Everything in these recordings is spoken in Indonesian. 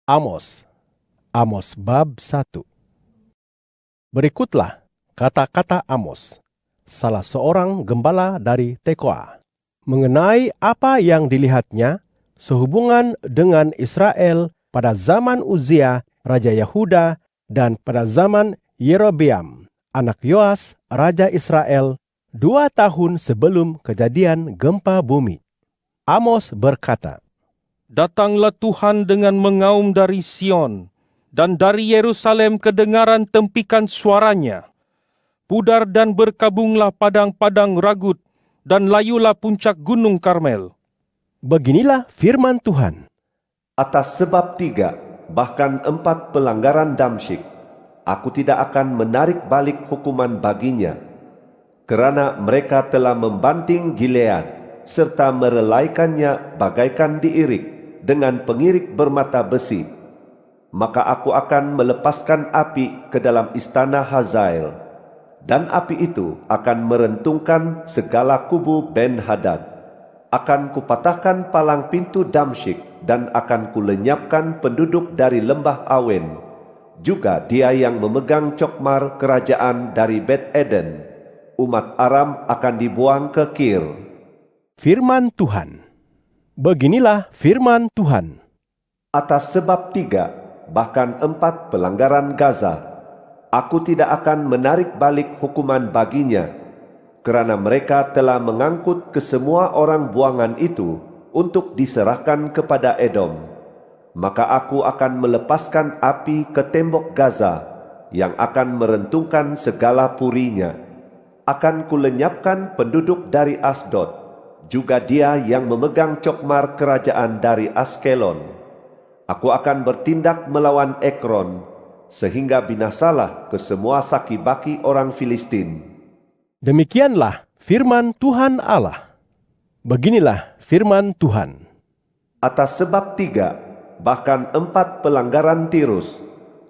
Amos. Amos bab 1. Berikutlah kata-kata Amos, salah seorang gembala dari Tekoa, mengenai apa yang dilihatnya sehubungan dengan Israel pada zaman Uzia, Raja Yehuda, dan pada zaman Yerobeam, anak Yoas, Raja Israel, 2 tahun sebelum kejadian gempa bumi. Amos berkata, Datanglah Tuhan dengan mengaum dari Sion, dan dari Yerusalem kedengaran tempikan suaranya. Pudar dan berkabunglah padang-padang ragut, dan layulah puncak gunung Karmel. Beginilah firman Tuhan. Atas sebab 3, bahkan 4 pelanggaran Damsyik, aku tidak akan menarik balik hukuman baginya, kerana mereka telah membanting Gilead, serta merelaikannya bagaikan diirik dengan pengirik bermata besi. Maka aku akan melepaskan api ke dalam istana Hazael, dan api itu akan merentungkan segala kubu Ben-Hadad. Akan kupatahkan palang pintu Damsyik, dan akan kulenyapkan penduduk dari lembah Awen, juga dia yang memegang cokmar kerajaan dari Bet Eden. Umat Aram akan dibuang ke Kir. Firman Tuhan. Beginilah firman Tuhan. Atas sebab 3, bahkan 4 pelanggaran Gaza, aku tidak akan menarik balik hukuman baginya, kerana mereka telah mengangkut kesemua orang buangan itu untuk diserahkan kepada Edom. Maka aku akan melepaskan api ke tembok Gaza, yang akan merentungkan segala purinya. Akan kulenyapkan penduduk dari Asdod, juga dia yang memegang cokmar kerajaan dari Askelon. Aku akan bertindak melawan Ekron, sehingga binasalah kesemua saki-baki orang Filistin. Demikianlah firman Tuhan Allah. Beginilah firman Tuhan. Atas sebab 3, bahkan 4 pelanggaran Tirus,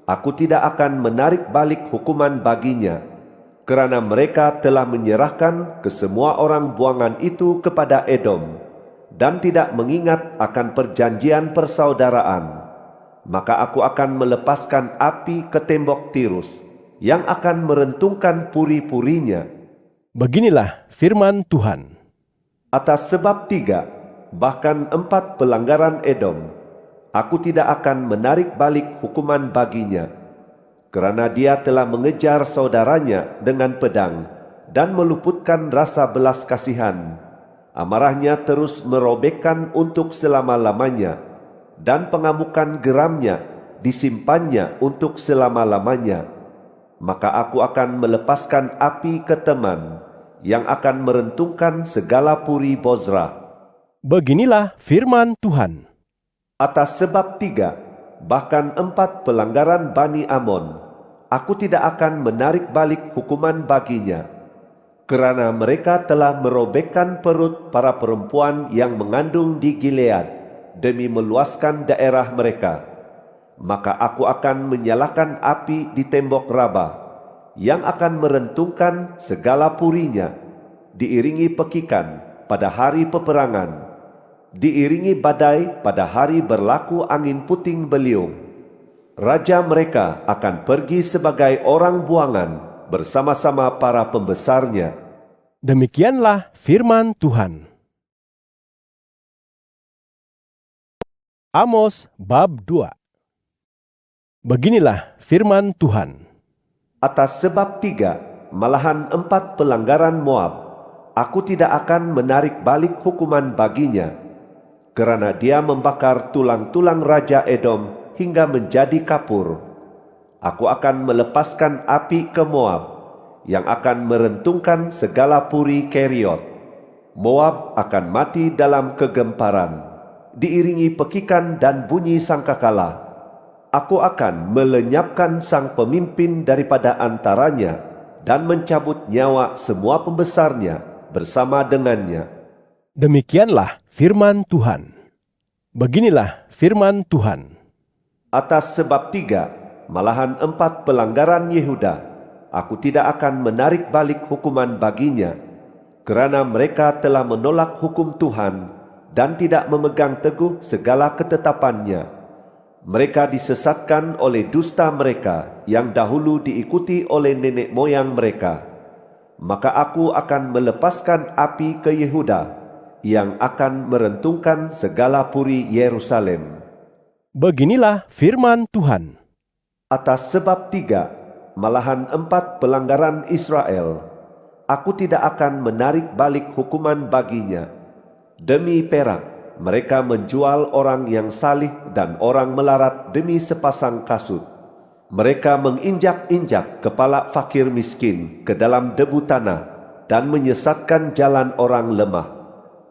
aku tidak akan menarik balik hukuman baginya, kerana mereka telah menyerahkan kesemua orang buangan itu kepada Edom, dan tidak mengingat akan perjanjian persaudaraan. Maka aku akan melepaskan api ke tembok Tirus, yang akan merentungkan puri-purinya. Beginilah firman Tuhan. Atas sebab 3, bahkan 4 pelanggaran Edom, aku tidak akan menarik balik hukuman baginya, kerana dia telah mengejar saudaranya dengan pedang dan meluputkan rasa belas kasihan. Amarahnya terus merobekkan untuk selama-lamanya, dan pengamukan geramnya disimpannya untuk selama-lamanya. Maka aku akan melepaskan api ke Teman, yang akan merentungkan segala puri Bozrah. Beginilah firman Tuhan. Atas sebab 3, bahkan 4 pelanggaran Bani Amon, aku tidak akan menarik balik hukuman baginya, kerana mereka telah merobekkan perut para perempuan yang mengandung di Gilead, demi meluaskan daerah mereka. Maka aku akan menyalakan api di tembok Rabah, yang akan merentungkan segala purinya, diiringi pekikan pada hari peperangan, diiringi badai pada hari berlaku angin puting beliung. Raja mereka akan pergi sebagai orang buangan bersama-sama para pembesarnya. Demikianlah firman Tuhan. Amos bab 2. Beginilah firman Tuhan. Atas sebab 3, malahan 4 pelanggaran Moab, aku tidak akan menarik balik hukuman baginya, kerana dia membakar tulang-tulang Raja Edom hingga menjadi kapur. Aku akan melepaskan api ke Moab, yang akan merentungkan segala puri Keriot. Moab akan mati dalam kegemparan, diiringi pekikan dan bunyi sangkakala. Aku akan melenyapkan sang pemimpin daripada antaranya, dan mencabut nyawa semua pembesarnya bersama dengannya. Demikianlah firman Tuhan. Beginilah firman Tuhan. Atas sebab 3, malahan 4 pelanggaran Yehuda, aku tidak akan menarik balik hukuman baginya, kerana mereka telah menolak hukum Tuhan dan tidak memegang teguh segala ketetapannya. Mereka disesatkan oleh dusta mereka yang dahulu diikuti oleh nenek moyang mereka. Maka aku akan melepaskan api ke Yehuda yang akan merentungkan segala puri Yerusalem. Beginilah firman Tuhan. Atas sebab 3, malahan 4 pelanggaran Israel, aku tidak akan menarik balik hukuman baginya. Demi perak, mereka menjual orang yang salih dan orang melarat demi sepasang kasut. Mereka menginjak-injak kepala fakir miskin ke dalam debu tanah dan menyesatkan jalan orang lemah.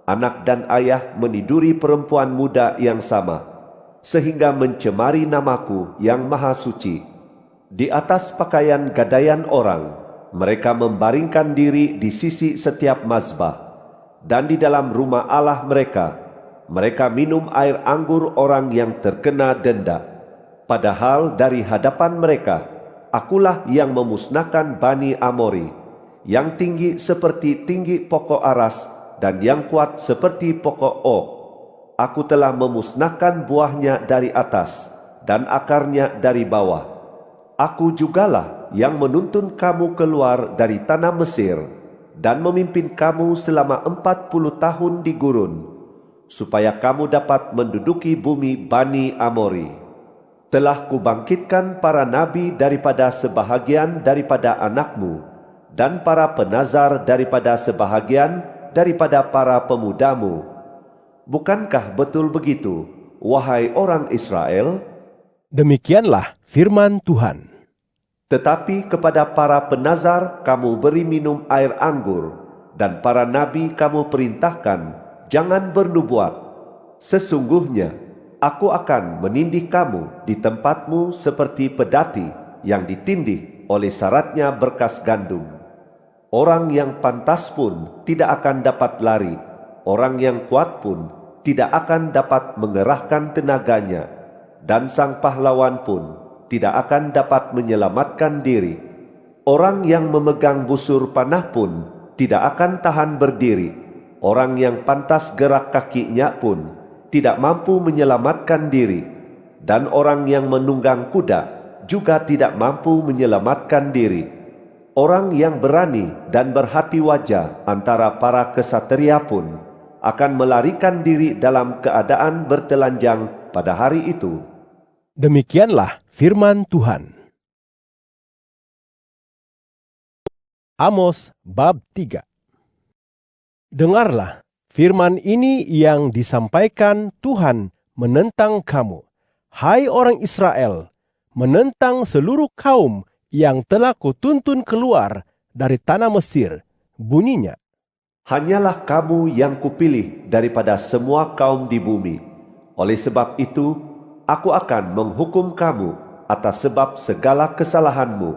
Anak dan ayah meniduri perempuan muda yang sama, sehingga mencemari namaku yang maha suci. Di atas pakaian gadaian orang, mereka membaringkan diri di sisi setiap mazbah. Dan di dalam rumah Allah mereka minum air anggur orang yang terkena denda. Padahal dari hadapan mereka, akulah yang memusnahkan Bani Amori, yang tinggi seperti tinggi pokok aras dan yang kuat seperti pokok ok. Aku telah memusnahkan buahnya dari atas dan akarnya dari bawah. Aku jugalah yang menuntun kamu keluar dari tanah Mesir dan memimpin kamu selama 40 tahun di gurun, supaya kamu dapat menduduki bumi Bani Amori. Telah kubangkitkan para nabi daripada sebahagian daripada anakmu, dan para penazar daripada sebahagian daripada para pemudamu. Bukankah betul begitu, wahai orang Israel? Demikianlah firman Tuhan. Tetapi kepada para penazar kamu beri minum air anggur, dan para nabi kamu perintahkan, jangan bernubuat. Sesungguhnya, aku akan menindih kamu di tempatmu seperti pedati yang ditindih oleh saratnya berkas gandum. Orang yang pantas pun tidak akan dapat lari, orang yang kuat pun tidak akan dapat mengerahkan tenaganya, dan sang pahlawan pun tidak akan dapat menyelamatkan diri. Orang yang memegang busur panah pun tidak akan tahan berdiri. Orang yang pantas gerak kakinya pun tidak mampu menyelamatkan diri. Dan orang yang menunggang kuda juga tidak mampu menyelamatkan diri. Orang yang berani dan berhati wajah antara para kesatria pun akan melarikan diri dalam keadaan bertelanjang pada hari itu. Demikianlah firman Tuhan. Amos bab 3. Dengarlah firman ini yang disampaikan Tuhan menentang kamu, hai orang Israel, menentang seluruh kaum yang telah kutuntun keluar dari tanah Mesir. Bunyinya, hanyalah kamu yang kupilih daripada semua kaum di bumi. Oleh sebab itu, aku akan menghukum kamu atas sebab segala kesalahanmu.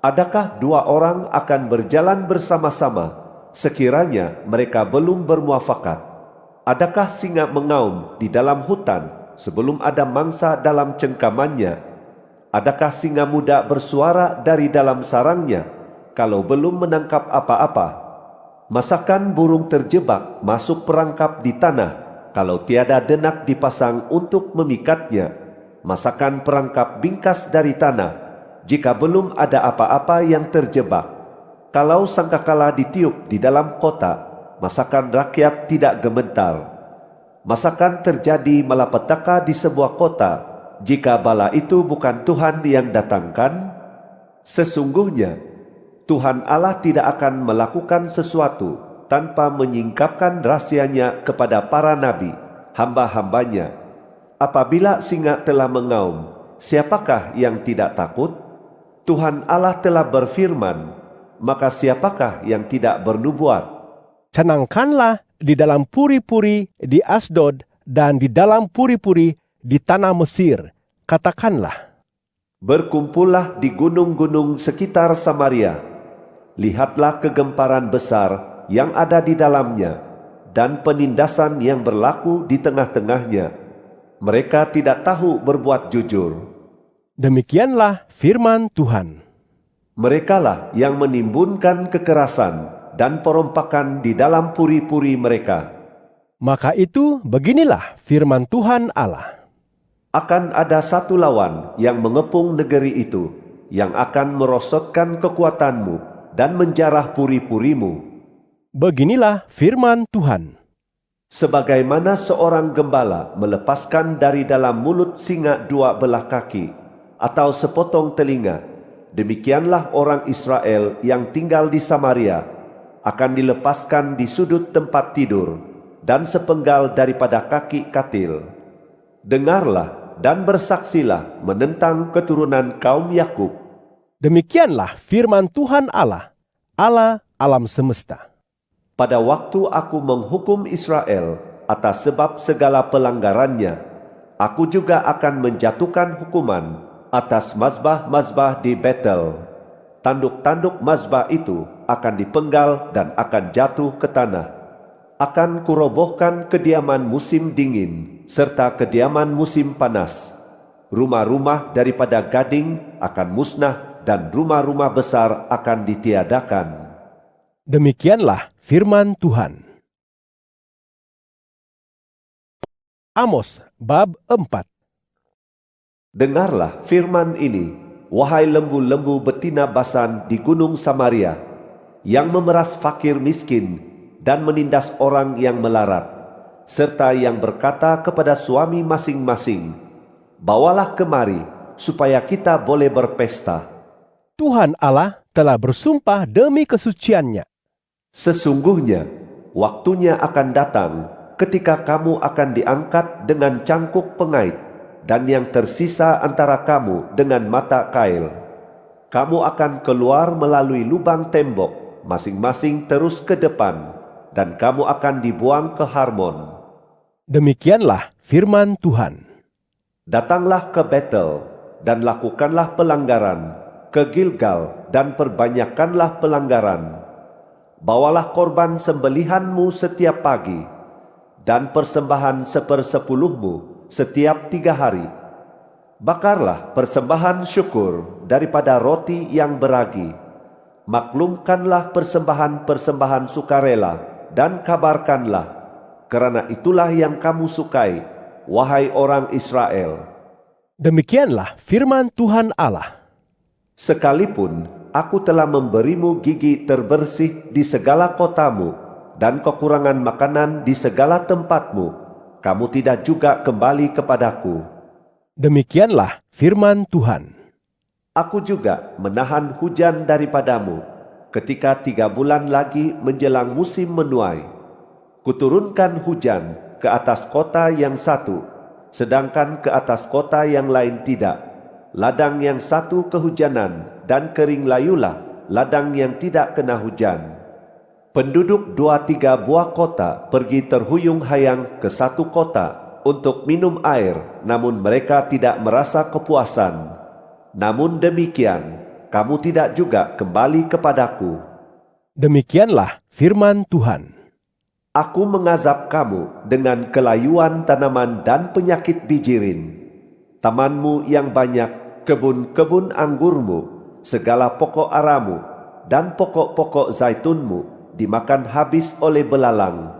Adakah 2 orang akan berjalan bersama-sama sekiranya mereka belum bermuafakat? Adakah singa mengaum di dalam hutan sebelum ada mangsa dalam cengkamannya? Adakah singa muda bersuara dari dalam sarangnya kalau belum menangkap apa-apa? Masakan burung terjebak masuk perangkap di tanah kalau tiada denak dipasang untuk memikatnya? Masakan perangkap bingkas dari tanah jika belum ada apa-apa yang terjebak? Kalau sangkakala ditiup di dalam kota, masakan rakyat tidak gemetar? Masakan terjadi malapetaka di sebuah kota jika bala itu bukan Tuhan yang datangkan? Sesungguhnya Tuhan Allah tidak akan melakukan sesuatu tanpa menyingkapkan rahasianya kepada para nabi, hamba-hambanya. Apabila singa telah mengaum, siapakah yang tidak takut? Tuhan Allah telah berfirman, maka siapakah yang tidak bernubuat? canangkanlah di dalam puri-puri di Asdod dan di dalam puri-puri di tanah Mesir. Katakanlah, berkumpullah di gunung-gunung sekitar Samaria. Lihatlah kegemparan besar yang ada di dalamnya, dan penindasan yang berlaku di tengah-tengahnya. Mereka tidak tahu berbuat jujur. demikianlah firman Tuhan. Merekalah yang menimbunkan kekerasan dan perompakan di dalam puri-puri mereka. Maka itu beginilah firman Tuhan Allah. Akan ada satu lawan yang mengepung negeri itu, yang akan merosotkan kekuatanmu dan menjarah puri-purimu. Beginilah firman Tuhan. Sebagaimana seorang gembala melepaskan dari dalam mulut singa dua belah kaki, atau sepotong telinga, demikianlah orang Israel yang tinggal di Samaria akan dilepaskan di sudut tempat tidur, dan sepenggal daripada kaki katil. Dengarlah dan bersaksilah menentang keturunan kaum Yakub. Demikianlah firman Tuhan Allah, Allah alam semesta. Pada waktu aku menghukum Israel atas sebab segala pelanggarannya, aku juga akan menjatuhkan hukuman atas mazbah-mazbah di Betel. Tanduk-tanduk mazbah itu akan dipenggal dan akan jatuh ke tanah. Akan kurobohkan kediaman musim dingin serta kediaman musim panas. Rumah-rumah daripada gading akan musnah dan rumah-rumah besar akan ditiadakan. Demikianlah firman Tuhan. Amos bab 4. Dengarlah firman ini, wahai lembu-lembu betina Basan di gunung Samaria, yang memeras fakir miskin dan menindas orang yang melarat, serta yang berkata kepada suami masing-masing, bawalah kemari supaya kita boleh berpesta. Tuhan Allah telah bersumpah demi kesuciannya. Sesungguhnya, waktunya akan datang ketika kamu akan diangkat dengan cangkuk pengait, dan yang tersisa antara kamu dengan mata kail. Kamu akan keluar melalui lubang tembok, masing-masing terus ke depan, dan kamu akan dibuang ke Harmon. Demikianlah firman Tuhan. Datanglah ke Betel, dan lakukanlah pelanggaran, ke Gilgal, dan perbanyakkanlah pelanggaran. Bawalah korban sembelihanmu setiap pagi, dan persembahan 1/10 setiap 3 hari. Bakarlah persembahan syukur daripada roti yang beragi. Maklumkanlah persembahan-persembahan sukarela, dan kabarkanlah, kerana itulah yang kamu sukai, wahai orang Israel. Demikianlah firman Tuhan Allah. Sekalipun aku telah memberimu gigi terbersih di segala kotamu, dan kekurangan makanan di segala tempatmu, kamu tidak juga kembali kepadaku. Demikianlah firman Tuhan. Aku juga menahan hujan daripadamu, ketika 3 bulan lagi menjelang musim menuai. Kuturunkan hujan ke atas kota yang satu, sedangkan ke atas kota yang lain tidak. Ladang yang satu kehujanan, dan kering layulah ladang yang tidak kena hujan. Penduduk 2-3 buah kota pergi terhuyung hayang ke satu kota untuk minum air, namun mereka tidak merasa kepuasan. Namun demikian, kamu tidak juga kembali kepadaku. Demikianlah firman Tuhan. Aku mengazab kamu dengan kelayuan tanaman dan penyakit bijirin. Tamanmu yang banyak, kebun-kebun anggurmu, segala pokok aramu, dan pokok-pokok zaitunmu dimakan habis oleh belalang.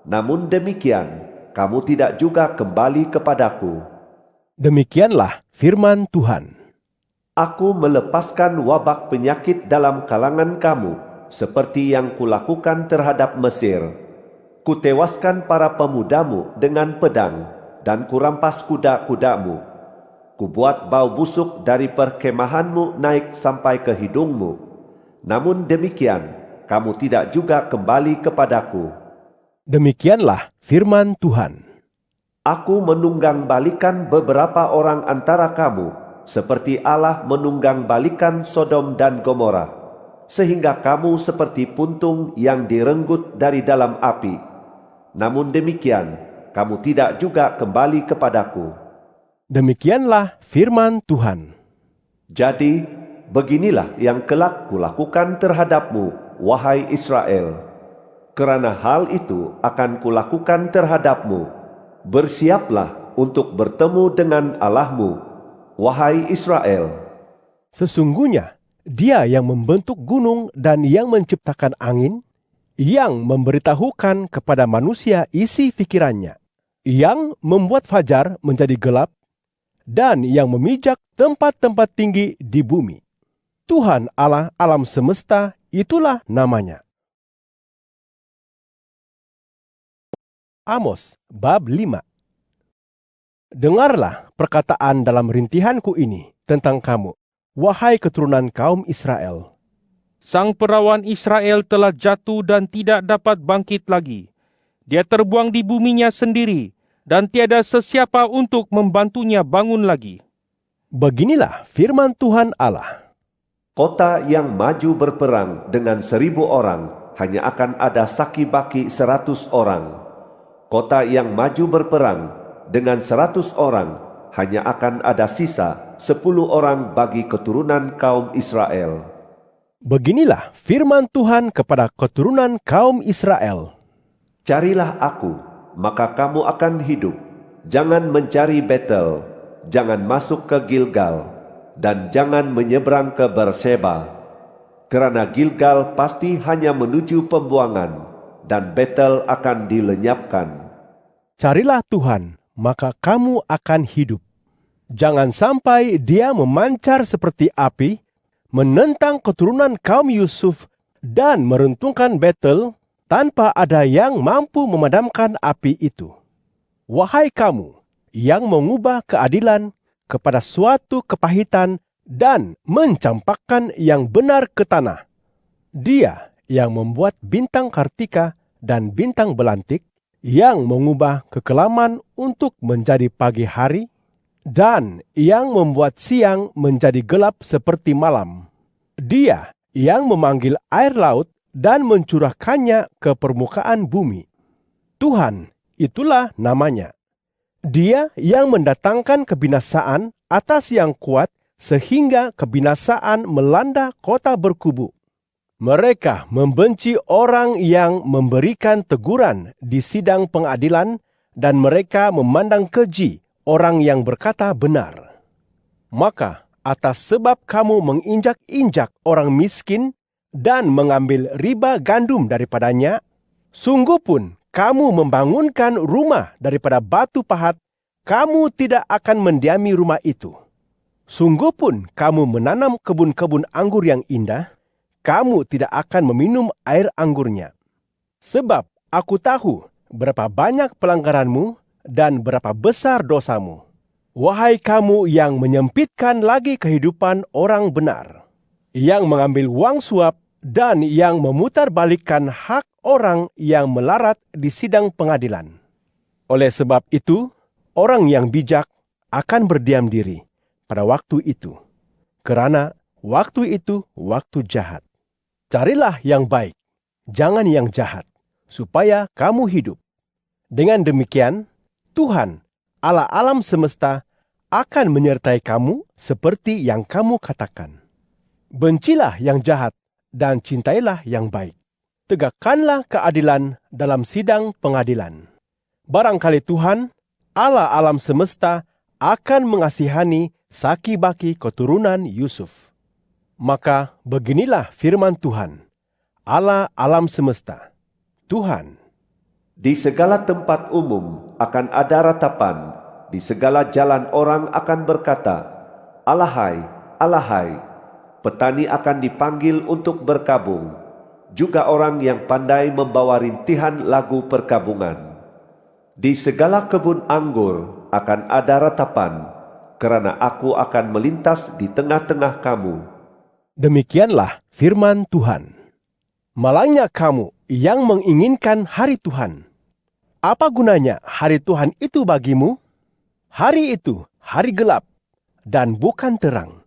Namun demikian, kamu tidak juga kembali kepadaku. Demikianlah firman Tuhan. Aku melepaskan wabak penyakit dalam kalangan kamu, seperti yang kulakukan terhadap Mesir. Kutewaskan para pemudamu dengan pedang, dan kurampas kuda-kudamu. Kubuat bau busuk dari perkemahanmu naik sampai ke hidungmu. Namun demikian, kamu tidak juga kembali kepadaku. Demikianlah firman Tuhan. Aku menunggang balikan beberapa orang antara kamu, seperti Allah menunggang balikan Sodom dan Gomora, sehingga kamu seperti puntung yang direnggut dari dalam api. Namun demikian, kamu tidak juga kembali kepadaku. Demikianlah firman Tuhan. Jadi, beginilah yang kelak kulakukan terhadapmu, wahai Israel. Kerana hal itu akan kulakukan terhadapmu, bersiaplah untuk bertemu dengan Allahmu, wahai Israel. Sesungguhnya, Dia yang membentuk gunung dan yang menciptakan angin, yang memberitahukan kepada manusia isi fikirannya, yang membuat fajar menjadi gelap, dan yang memijak tempat-tempat tinggi di bumi. Tuhan Allah alam semesta, itulah namanya. Amos bab 5. Dengarlah perkataan dalam rintihanku ini tentang kamu, wahai keturunan kaum Israel. Sang perawan Israel telah jatuh dan tidak dapat bangkit lagi. Dia terbuang di buminya sendiri, dan tiada sesiapa untuk membantunya bangun lagi. Beginilah firman Tuhan Allah. Kota yang maju berperang dengan 1.000 orang, hanya akan ada saki-baki 100 orang. Kota yang maju berperang dengan 100 orang, hanya akan ada sisa 10 orang bagi keturunan kaum Israel. Beginilah firman Tuhan kepada keturunan kaum Israel. Carilah aku, maka kamu akan hidup. Jangan mencari Betel, jangan masuk ke Gilgal, dan jangan menyeberang ke Berseba. Kerana Gilgal pasti hanya menuju pembuangan, dan Betel akan dilenyapkan. Carilah Tuhan, maka kamu akan hidup. Jangan sampai dia memancar seperti api, menentang keturunan kaum Yusuf, dan meruntungkan Betel tanpa ada yang mampu memadamkan api itu. Wahai kamu yang mengubah keadilan kepada suatu kepahitan dan mencampakkan yang benar ke tanah. Dia yang membuat bintang Kartika dan bintang belantik, yang mengubah kekelaman untuk menjadi pagi hari, dan yang membuat siang menjadi gelap seperti malam. Dia yang memanggil air laut dan mencurahkannya ke permukaan bumi. Tuhan, itulah namanya. Dia yang mendatangkan kebinasaan atas yang kuat sehingga kebinasaan melanda kota berkubu. Mereka membenci orang yang memberikan teguran di sidang pengadilan, dan mereka memandang keji orang yang berkata benar. Maka atas sebab kamu menginjak-injak orang miskin dan mengambil riba gandum daripadanya, sungguh pun kamu membangunkan rumah daripada batu pahat, kamu tidak akan mendiami rumah itu. Sungguh pun kamu menanam kebun-kebun anggur yang indah, kamu tidak akan meminum air anggurnya. Sebab aku tahu berapa banyak pelanggaranmu dan berapa besar dosamu. Wahai kamu yang menyempitkan lagi kehidupan orang benar, yang mengambil uang suap dan yang memutarbalikkan hak orang yang melarat di sidang pengadilan. Oleh sebab itu, orang yang bijak akan berdiam diri pada waktu itu, kerana waktu itu waktu jahat. Carilah yang baik, jangan yang jahat, supaya kamu hidup. Dengan demikian, Tuhan, Allah alam semesta, akan menyertai kamu seperti yang kamu katakan. Bencilah yang jahat dan cintailah yang baik. Tegakkanlah keadilan dalam sidang pengadilan. Barangkali Tuhan, Allah alam semesta, akan mengasihani saki-baki keturunan Yusuf. Maka beginilah firman Tuhan, Allah alam semesta, Tuhan. Di segala tempat umum akan ada ratapan, di segala jalan orang akan berkata, Alahai, alahai. Petani akan dipanggil untuk berkabung, juga orang yang pandai membawa rintihan lagu perkabungan. Di segala kebun anggur akan ada ratapan, kerana aku akan melintas di tengah-tengah kamu. Demikianlah firman Tuhan. Malangnya kamu yang menginginkan hari Tuhan. Apa gunanya hari Tuhan itu bagimu? Hari itu hari gelap dan bukan terang,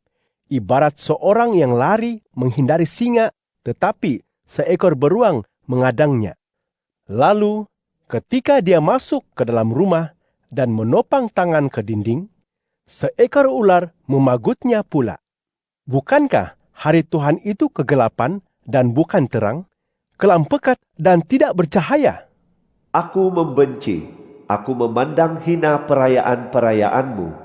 ibarat seorang yang lari menghindari singa, tetapi seekor beruang mengadangnya. Lalu ketika dia masuk ke dalam rumah dan menopang tangan ke dinding, seekor ular memagutnya pula. Bukankah hari Tuhan itu kegelapan dan bukan terang, kelam pekat dan tidak bercahaya? Aku membenci, aku memandang hina perayaan-perayaanmu.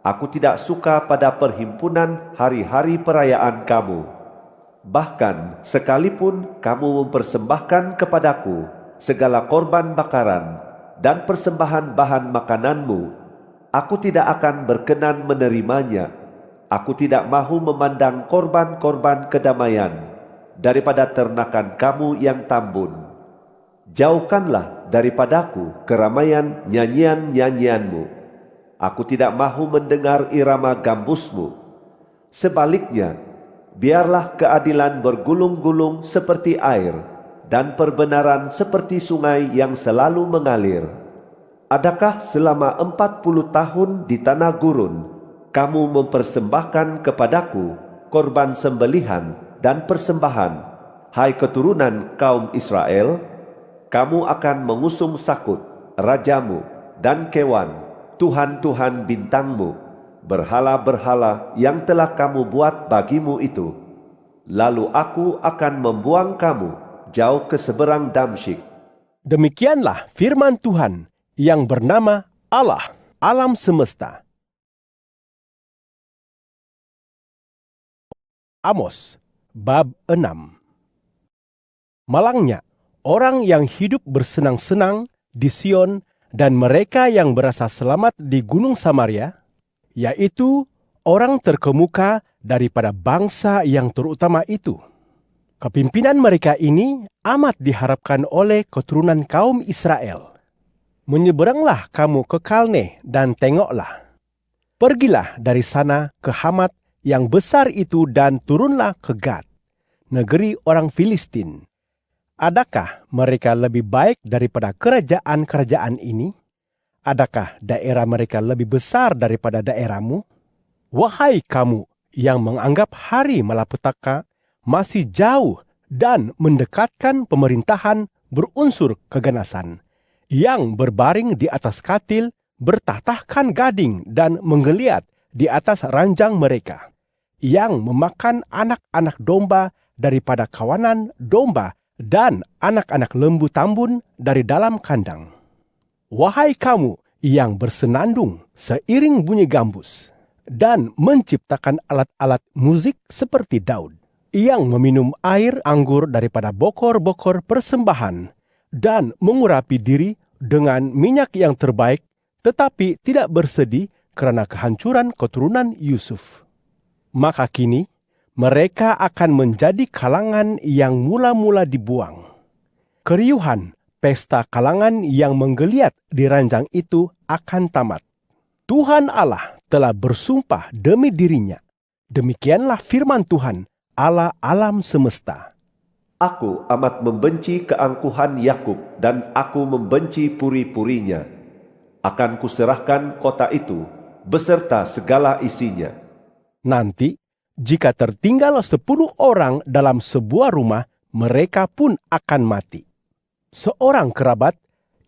Aku tidak suka pada perhimpunan hari-hari perayaan kamu. Bahkan sekalipun kamu mempersembahkan kepadaku segala korban bakaran dan persembahan bahan makananmu, aku tidak akan berkenan menerimanya. Aku tidak mahu memandang korban-korban kedamaian daripada ternakan kamu yang tambun. Jauhkanlah daripadaku keramaian nyanyian-nyanyianmu. Aku tidak mahu mendengar irama gambusmu. Sebaliknya, biarlah keadilan bergulung-gulung seperti air, dan perbenaran seperti sungai yang selalu mengalir. Adakah selama 40 tahun di tanah gurun, kamu mempersembahkan kepadaku korban sembelihan dan persembahan, hai keturunan kaum Israel? Kamu akan mengusung Sakut, rajamu, dan Kewan, tuhan-tuhan bintangmu, berhala-berhala yang telah kamu buat bagimu itu. Lalu aku akan membuang kamu jauh ke seberang Damsyik. Demikianlah firman Tuhan yang bernama Allah, alam semesta. Amos, bab 6. Malangnya, orang yang hidup bersenang-senang di Sion dan mereka yang berasa selamat di Gunung Samaria, yaitu orang terkemuka daripada bangsa yang terutama itu. Kepimpinan mereka ini amat diharapkan oleh keturunan kaum Israel. Menyeberanglah kamu ke Kalne dan tengoklah. Pergilah dari sana ke Hamat yang besar itu dan turunlah ke Gad, negeri orang Filistin. Adakah mereka lebih baik daripada kerajaan-kerajaan ini? Adakah daerah mereka lebih besar daripada daerahmu? Wahai kamu yang menganggap hari malapetaka masih jauh dan mendekatkan pemerintahan berunsur keganasan, yang berbaring di atas katil, bertatahkan gading dan menggeliat di atas ranjang mereka, yang memakan anak-anak domba daripada kawanan domba dan anak-anak lembu tambun dari dalam kandang. Wahai kamu yang bersenandung seiring bunyi gambus dan menciptakan alat-alat musik seperti Daud, yang meminum air anggur daripada bokor-bokor persembahan dan mengurapi diri dengan minyak yang terbaik, tetapi tidak bersedih kerana kehancuran keturunan Yusuf. Maka kini mereka akan menjadi kalangan yang mula-mula dibuang. Keriuhan pesta kalangan yang menggeliat di ranjang itu akan tamat. Tuhan Allah telah bersumpah demi dirinya. Demikianlah firman Tuhan, Allah alam semesta. Aku amat membenci keangkuhan Yakub dan aku membenci puri-purinya. Akan kuserahkan kota itu beserta segala isinya. Nanti, jika tertinggal 10 orang dalam sebuah rumah, mereka pun akan mati. Seorang kerabat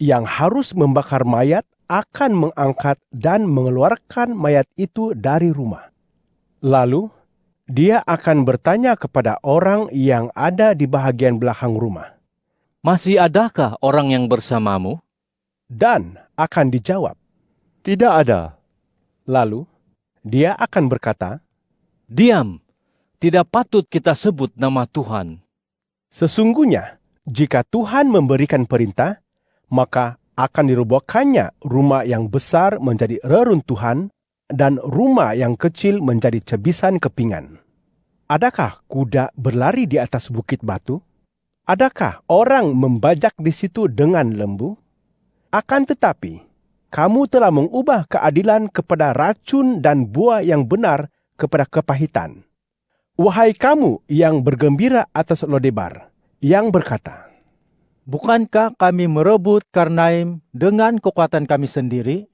yang harus membakar mayat akan mengangkat dan mengeluarkan mayat itu dari rumah. Lalu, dia akan bertanya kepada orang yang ada di bahagian belakang rumah, "Masih adakah orang yang bersamamu?" dan akan dijawab, Tidak ada. Lalu, dia akan berkata, "Diam, tidak patut kita sebut nama Tuhan." sesungguhnya, jika Tuhan memberikan perintah, maka akan dirobohkannya rumah yang besar menjadi reruntuhan dan rumah yang kecil menjadi cebisan kepingan. Adakah kuda berlari di atas bukit batu? Adakah orang membajak di situ dengan lembu? Akan tetapi, kamu telah mengubah keadilan kepada racun dan buah yang benar kepada kepahitan. Wahai kamu yang bergembira atas Lodebar, yang berkata, Bukankah kami merebut Karnaim dengan kekuatan kami sendiri?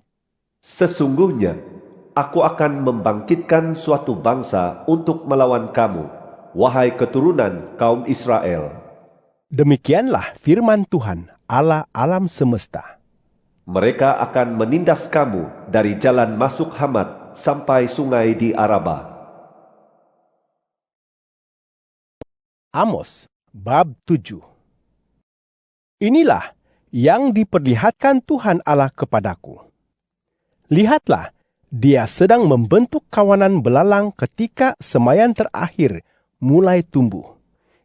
Sesungguhnya, aku akan membangkitkan suatu bangsa untuk melawan kamu, wahai keturunan kaum Israel. demikianlah firman Tuhan, Allah alam semesta. Mereka akan menindas kamu dari jalan masuk Hamat sampai sungai di Arabah. Amos, bab 7. Inilah yang diperlihatkan Tuhan Allah kepadaku. Lihatlah, Dia sedang membentuk kawanan belalang ketika semayan terakhir mulai tumbuh,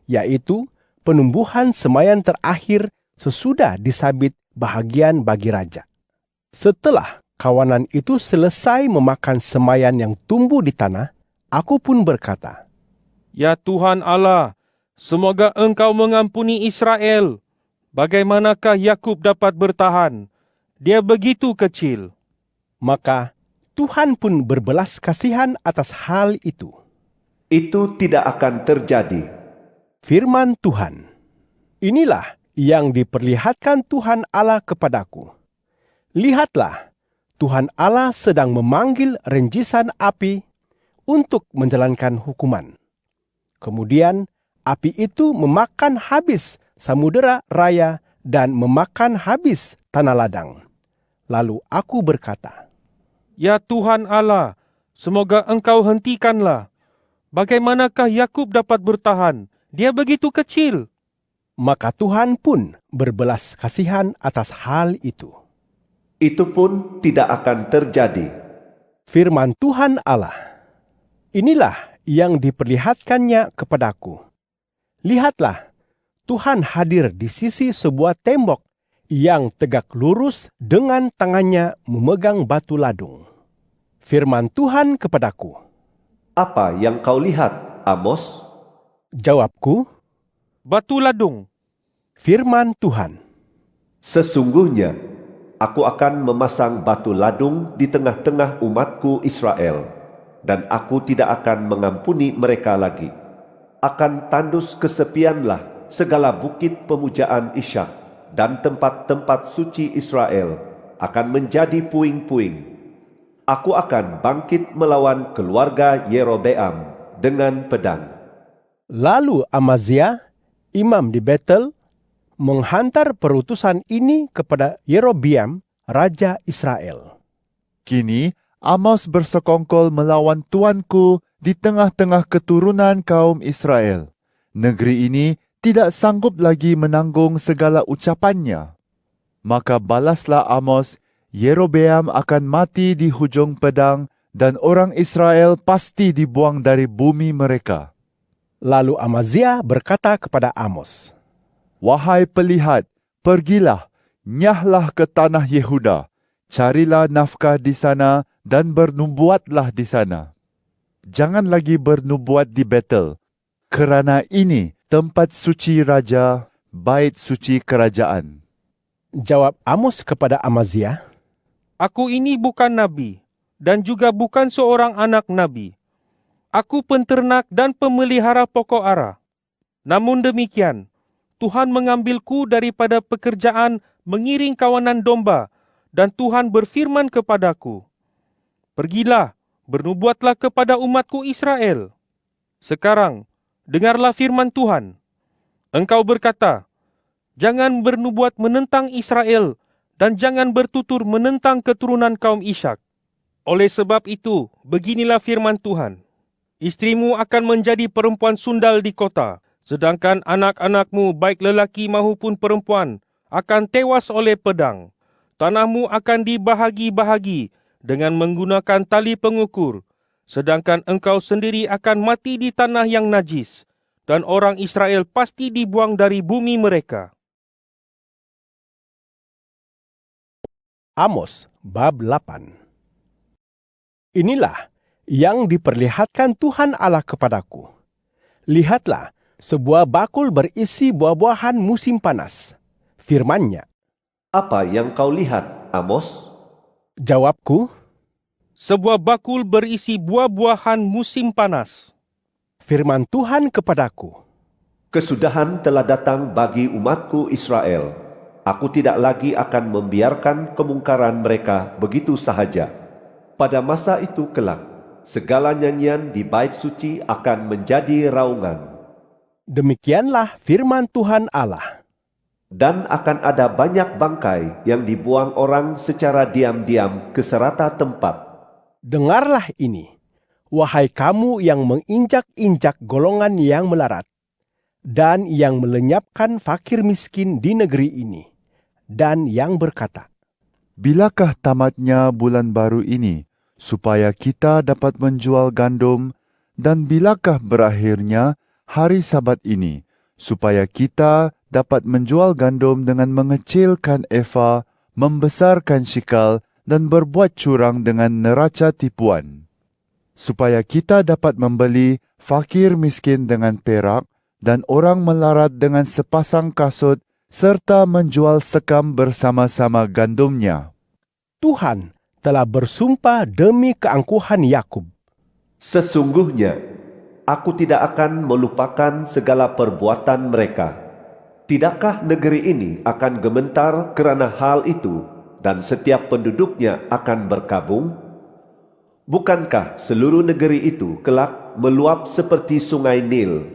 yaitu penumbuhan semayan terakhir sesudah disabit bahagian bagi raja. Setelah kawanan itu selesai memakan semayan yang tumbuh di tanah, aku pun berkata, Ya Tuhan Allah, semoga Engkau mengampuni Israel. Bagaimanakah Yakub dapat bertahan? Dia begitu kecil. maka Tuhan pun berbelas kasihan atas hal itu. Itu tidak akan terjadi. Firman Tuhan, inilah yang diperlihatkan Tuhan Allah kepadaku. Lihatlah, Tuhan Allah sedang memanggil renjisan api untuk menjalankan hukuman. Kemudian api itu memakan habis samudera raya dan memakan habis tanah ladang. Lalu aku berkata, Ya Tuhan Allah, semoga Engkau hentikanlah. Bagaimanakah Yakub dapat bertahan? Dia begitu kecil. maka Tuhan pun berbelas kasihan atas hal itu. Itu pun tidak akan terjadi. Firman Tuhan Allah, inilah yang diperlihatkannya kepadaku. Lihatlah, Tuhan hadir di sisi sebuah tembok yang tegak lurus dengan tangannya memegang batu ladung. Firman Tuhan kepadaku, Apa yang kau lihat, Amos? jawabku, Batu ladung. firman Tuhan, Sesungguhnya, aku akan memasang batu ladung di tengah-tengah umatku Israel, dan aku tidak akan mengampuni mereka lagi. Akan tandus kesepianlah segala bukit pemujaan Ishak, dan tempat-tempat suci Israel akan menjadi puing-puing. Aku akan bangkit melawan keluarga Yerobeam dengan pedang. Lalu Amazia, imam di Betel, menghantar perutusan ini kepada Yerobeam, raja Israel. Kini Amos bersekongkol melawan tuanku di tengah-tengah keturunan kaum Israel. Negeri ini tidak sanggup lagi menanggung segala ucapannya. Maka balaslah Amos, Yerobeam akan mati di hujung pedang dan orang Israel pasti dibuang dari bumi mereka. Lalu Amazia berkata kepada Amos, Wahai pelihat, pergilah, nyahlah ke tanah Yehuda, carilah nafkah di sana dan bernubuatlah di sana. Jangan lagi bernubuat di Betel, kerana ini tempat suci raja, bait suci kerajaan. Jawab Amos kepada Amazia, Aku ini bukan nabi, dan juga bukan seorang anak nabi. Aku penternak dan pemelihara pokok ara. Namun demikian, Tuhan mengambilku daripada pekerjaan mengiring kawanan domba, dan Tuhan berfirman kepadaku, Pergilah, bernubuatlah kepada umatku Israel. Sekarang, dengarlah firman Tuhan. Engkau berkata, Jangan bernubuat menentang Israel, dan jangan bertutur menentang keturunan kaum Ishak. Oleh sebab itu, beginilah firman Tuhan. Istrimu akan menjadi perempuan sundal di kota, sedangkan anak-anakmu baik lelaki maupun perempuan akan tewas oleh pedang. Tanahmu akan dibahagi-bahagi dengan menggunakan tali pengukur, sedangkan engkau sendiri akan mati di tanah yang najis, dan orang Israel pasti dibuang dari bumi mereka. Amos bab 8. Inilah yang diperlihatkan Tuhan Allah kepadaku. Lihatlah, sebuah bakul berisi buah-buahan musim panas. Firman-Nya, Apa yang kau lihat, Amos? jawabku, Sebuah bakul berisi buah-buahan musim panas. firman Tuhan kepadaku, Kesudahan telah datang bagi umatku Israel. Aku tidak lagi akan membiarkan kemungkaran mereka begitu sahaja. Pada masa itu kelak, segala nyanyian di bait suci akan menjadi raungan. demikianlah firman Tuhan Allah. Dan akan ada banyak bangkai yang dibuang orang secara diam-diam ke serata tempat. Dengarlah ini, wahai kamu yang menginjak-injak golongan yang melarat, dan yang melenyapkan fakir miskin di negeri ini, dan yang berkata, Bilakah tamatnya bulan baru ini, supaya kita dapat menjual gandum, dan bilakah berakhirnya hari Sabat ini, supaya kita dapat menjual gandum dengan mengecilkan eva, membesarkan shikal, dan berbuat curang dengan neraca tipuan. Supaya kita dapat membeli fakir miskin dengan perak dan orang melarat dengan sepasang kasut serta menjual sekam bersama-sama gandumnya. Tuhan telah bersumpah demi keangkuhan Yakub. Sesungguhnya, aku tidak akan melupakan segala perbuatan mereka. Tidakkah negeri ini akan gemetar kerana hal itu dan setiap penduduknya akan berkabung? Bukankah seluruh negeri itu kelak meluap seperti sungai Nil,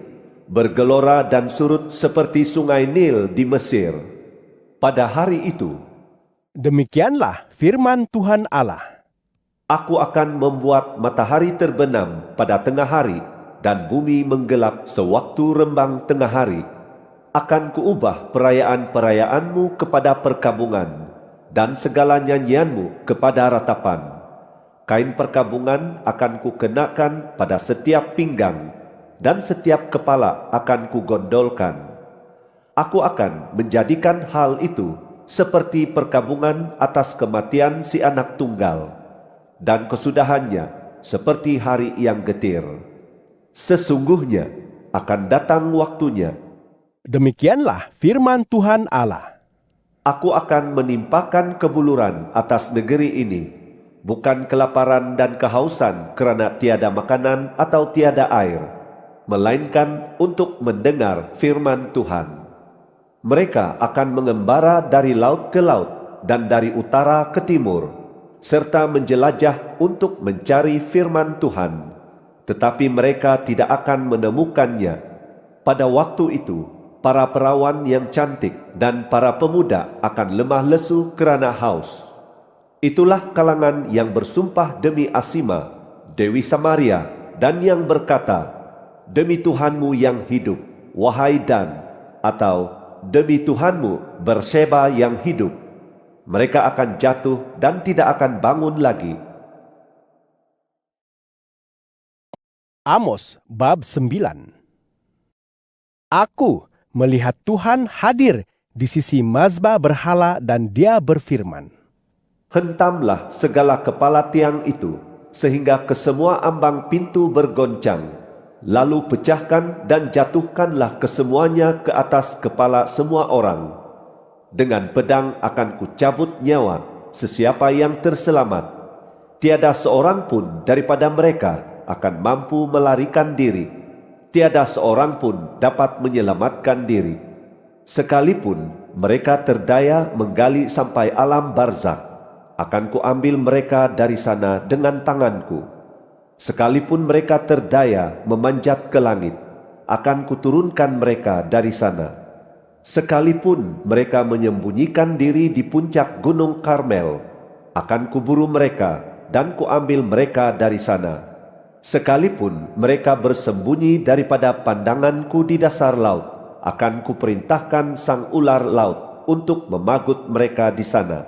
bergelora dan surut seperti sungai Nil di Mesir? Pada hari itu, Demikianlah firman Tuhan Allah. aku akan membuat matahari terbenam pada tengah hari dan bumi menggelap sewaktu rembang tengah hari. Akan kuubah perayaan-perayaanmu kepada perkabungan dan segala nyanyianmu kepada ratapan. Kain perkabungan akan kukenakan pada setiap pinggang dan setiap kepala akan kugondolkan. Aku akan menjadikan hal itu seperti perkabungan atas kematian si anak tunggal, dan kesudahannya seperti hari yang getir. Sesungguhnya akan datang waktunya. Demikianlah firman Tuhan Allah. Aku akan menimpakan kebuluran atas negeri ini, bukan kelaparan dan kehausan kerana tiada makanan atau tiada air, melainkan untuk mendengar firman Tuhan. Mereka akan mengembara dari laut ke laut dan dari utara ke timur, serta menjelajah untuk mencari firman Tuhan. Tetapi mereka tidak akan menemukannya. Pada waktu itu, para perawan yang cantik dan para pemuda akan lemah lesu kerana haus. Itulah kalangan yang bersumpah demi Asima, Dewi Samaria, dan yang berkata, demi Tuhanmu yang hidup, wahai Dan, atau demi Tuhanmu Berseba yang hidup. Mereka akan jatuh dan tidak akan bangun lagi. Amos bab 9. Aku melihat Tuhan hadir di sisi mazbah berhala dan Dia berfirman, Hentamlah segala kepala tiang itu, sehingga kesemua ambang pintu bergoncang. Lalu pecahkan dan jatuhkanlah kesemuanya ke atas kepala semua orang. Dengan pedang akan kucabut nyawa sesiapa yang terselamat. Tiada seorang pun daripada mereka akan mampu melarikan diri. Tiada seorang pun dapat menyelamatkan diri. Sekalipun mereka terdaya menggali sampai alam barzak, akan kuambil mereka dari sana dengan tanganku. Sekalipun mereka terdaya memanjat ke langit, akan kuturunkan mereka dari sana. Sekalipun mereka menyembunyikan diri di puncak gunung Karmel, akan kuburu mereka dan kuambil mereka dari sana. Sekalipun mereka bersembunyi daripada pandanganku di dasar laut, akan kuperintahkan sang ular laut untuk memagut mereka di sana.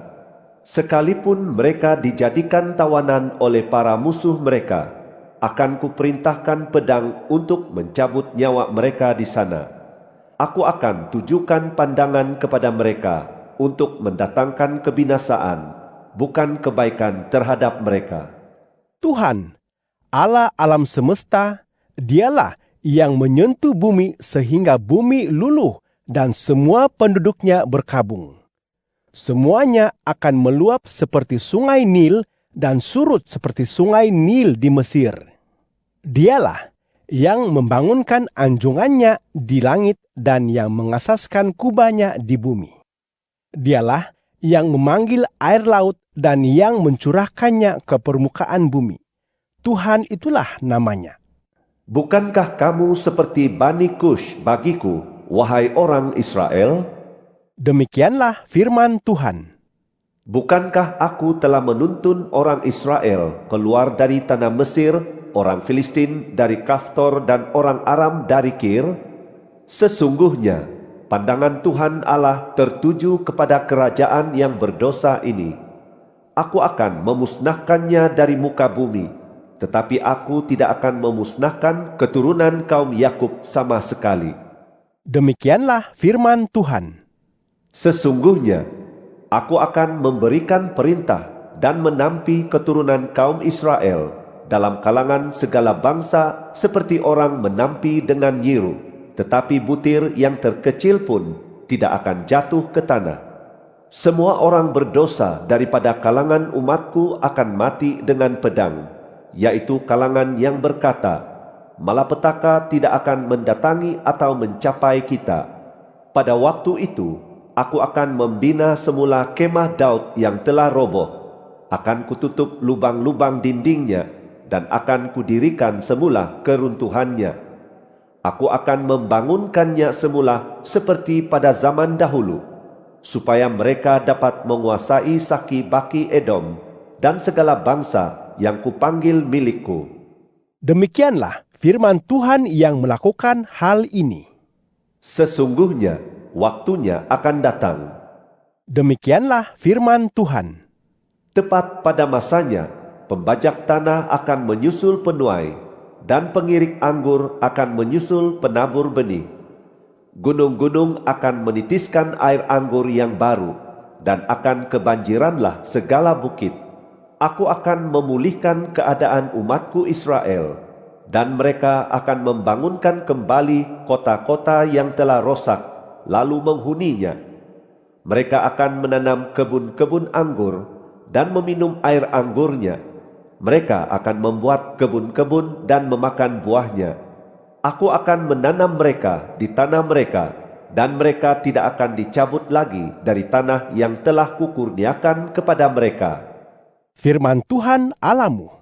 Sekalipun mereka dijadikan tawanan oleh para musuh mereka, akan kuperintahkan pedang untuk mencabut nyawa mereka di sana. Aku akan tujukan pandangan kepada mereka untuk mendatangkan kebinasaan, bukan kebaikan terhadap mereka. Tuhan, Allah alam semesta, Dialah yang menyentuh bumi sehingga bumi luluh dan semua penduduknya berkabung. Semuanya akan meluap seperti sungai Nil dan surut seperti sungai Nil di Mesir. Dialah yang membangunkan anjungannya di langit dan yang mengasaskan kubahnya di bumi. Dialah yang memanggil air laut dan yang mencurahkannya ke permukaan bumi. Tuhan itulah namanya. Bukankah kamu seperti Bani Kush bagiku, wahai orang Israel? Demikianlah firman Tuhan. Bukankah aku telah menuntun orang Israel keluar dari tanah Mesir, orang Filistin dari Kaftor dan orang Aram dari Kir? Sesungguhnya, pandangan Tuhan Allah tertuju kepada kerajaan yang berdosa ini. Aku akan memusnahkannya dari muka bumi, tetapi aku tidak akan memusnahkan keturunan kaum Yakub sama sekali. Demikianlah firman Tuhan. Sesungguhnya, aku akan memberikan perintah dan menampi keturunan kaum Israel dalam kalangan segala bangsa seperti orang menampi dengan nyiru, tetapi butir yang terkecil pun tidak akan jatuh ke tanah. Semua orang berdosa daripada kalangan umatku akan mati dengan pedang, yaitu kalangan yang berkata, malapetaka tidak akan mendatangi atau mencapai kita. Pada waktu itu, aku akan membina semula kemah Daud yang telah roboh. Akan kututup lubang-lubang dindingnya dan akan kudirikan semula keruntuhannya. Aku akan membangunkannya semula seperti pada zaman dahulu, supaya mereka dapat menguasai Saki Baki Edom dan segala bangsa yang kupanggil milikku. Demikianlah firman Tuhan yang melakukan hal ini. Sesungguhnya waktunya akan datang. Demikianlah firman Tuhan. Tepat pada masanya, pembajak tanah akan menyusul penuai, dan pengirik anggur akan menyusul penabur benih. Gunung-gunung akan menitiskan air anggur yang baru, dan akan kebanjiranlah segala bukit. Aku akan memulihkan keadaan umatku Israel, dan mereka akan membangunkan kembali kota-kota yang telah rosak, lalu menghuninya. Mereka akan menanam kebun-kebun anggur, dan meminum air anggurnya. Mereka akan membuat kebun-kebun dan memakan buahnya. Aku akan menanam mereka di tanah mereka, dan mereka tidak akan dicabut lagi dari tanah yang telah kukurniakan kepada mereka. Firman Tuhan Allahmu.